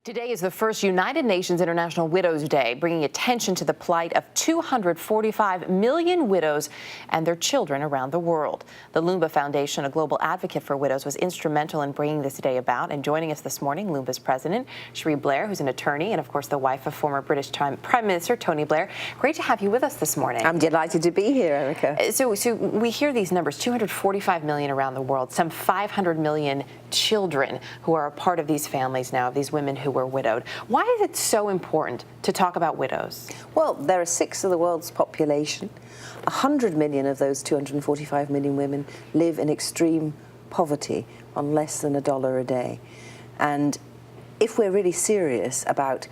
Today is the first United Nations International Widows Day, bringing attention to the plight of 245 million widows and their children around the world. The Lumba Foundation, a global advocate for widows, was instrumental in bringing this day about. And joining us this morning, Lumba's president, Cherie Blair, who's an attorney and, of course, the wife of former British Prime Minister Tony Blair. Great to have you with us this morning. I'm delighted to be here, Erica. So we hear these numbers, 245 million around the world, some 500 million children who are a part of these families now, of these women who were widowed. Why is it so important to talk about widows? Well, there are 6 of the world's population. 100 million of those 245 million women live in extreme poverty on less than $1 a day. And if we're really serious about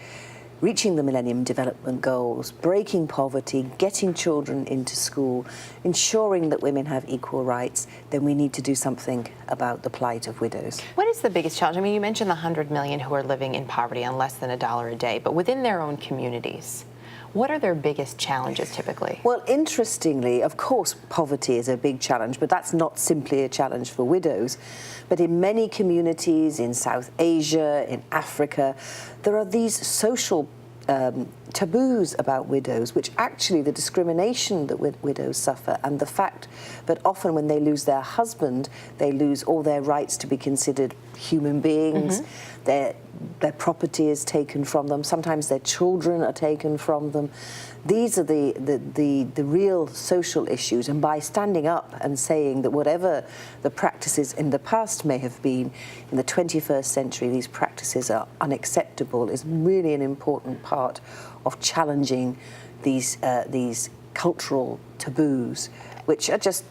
reaching the Millennium Development Goals, breaking poverty, getting children into school, ensuring that women have equal rights, then we need to do something about the plight of widows. What is the biggest challenge? I mean, you mentioned the 100 million who are living in poverty on less than $1 a day, but within their own communities, what are their biggest challenges typically? Well, interestingly, of course, poverty is a big challenge, but that's not simply a challenge for widows. But in many communities in South Asia, in Africa, there are these social taboos about widows, which actually the discrimination that widows suffer and the fact that often when they lose their husband, they lose all their rights to be considered human beings. Their property is taken from them. Sometimes their children are taken from them. These are the real social issues, and by standing up and saying that whatever the practices in the past may have been, in the 21st century these practices are unacceptable is really an important part of challenging these cultural taboos, which are just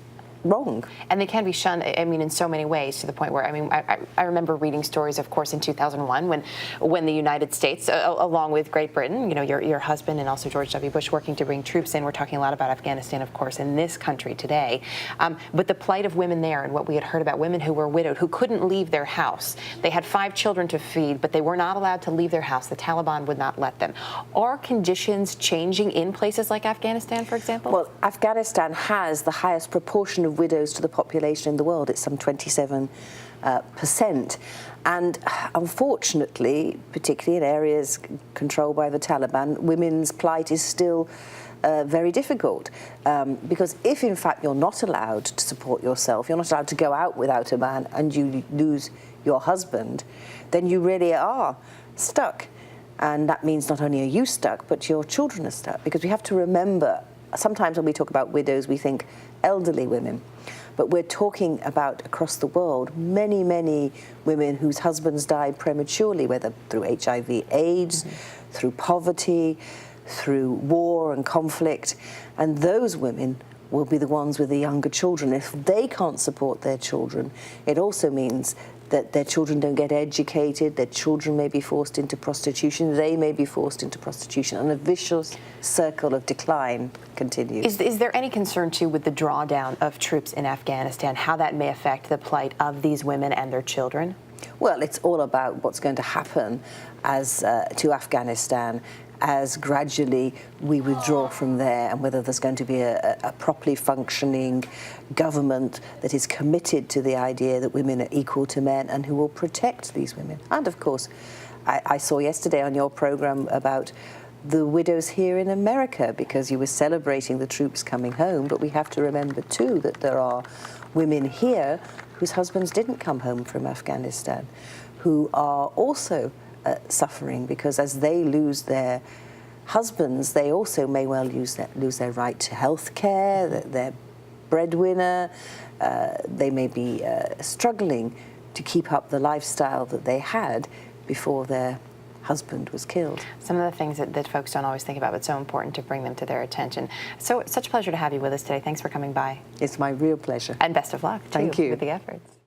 wrong. And they can be shunned, I mean, in so many ways, to the point where, I mean, I remember reading stories, of course, in 2001 when the United States, along with Great Britain, you know, your husband and also George W. Bush working to bring troops in. We're talking a lot about Afghanistan, of course, in this country today. But the plight of women there and what we had heard about women who were widowed, who couldn't leave their house. They had 5 children to feed, but they were not allowed to leave their house. The Taliban would not let them. Are conditions changing in places like Afghanistan, for example? Well, Afghanistan has the highest proportion of widows to the population in the world. It's some 27%. And unfortunately, particularly in areas controlled by the Taliban, women's plight is still very difficult. Because if, in fact, you're not allowed to support yourself, you're not allowed to go out without a man, and you lose your husband, then you really are stuck. And that means not only are you stuck, but your children are stuck. Because we have to remember, sometimes when we talk about widows, we think elderly women. But we're talking about, across the world, many, many women whose husbands died prematurely, whether through HIV, AIDS, through poverty, through war and conflict. And those women will be the ones with the younger children. If they can't support their children, it also means that their children don't get educated, their children may be forced into prostitution, they may be forced into prostitution, and a vicious circle of decline continues. Is there any concern, too, with the drawdown of troops in Afghanistan, how that may affect the plight of these women and their children? Well, it's all about what's going to happen to Afghanistan as gradually we withdraw from there, and whether there's going to be a properly functioning government that is committed to the idea that women are equal to men and who will protect these women. And of course, I saw yesterday on your program about the widows here in America, because you were celebrating the troops coming home, but we have to remember too that there are women here whose husbands didn't come home from Afghanistan, who are also suffering, because as they lose their husbands, they also may well lose their right to health care, their breadwinner. They may be struggling to keep up the lifestyle that they had before their husband was killed. Some of the things that folks don't always think about, but so important to bring them to their attention. So it's such a pleasure to have you with us today. Thanks for coming by. It's my real pleasure. And best of luck, too, Thank you. with the efforts.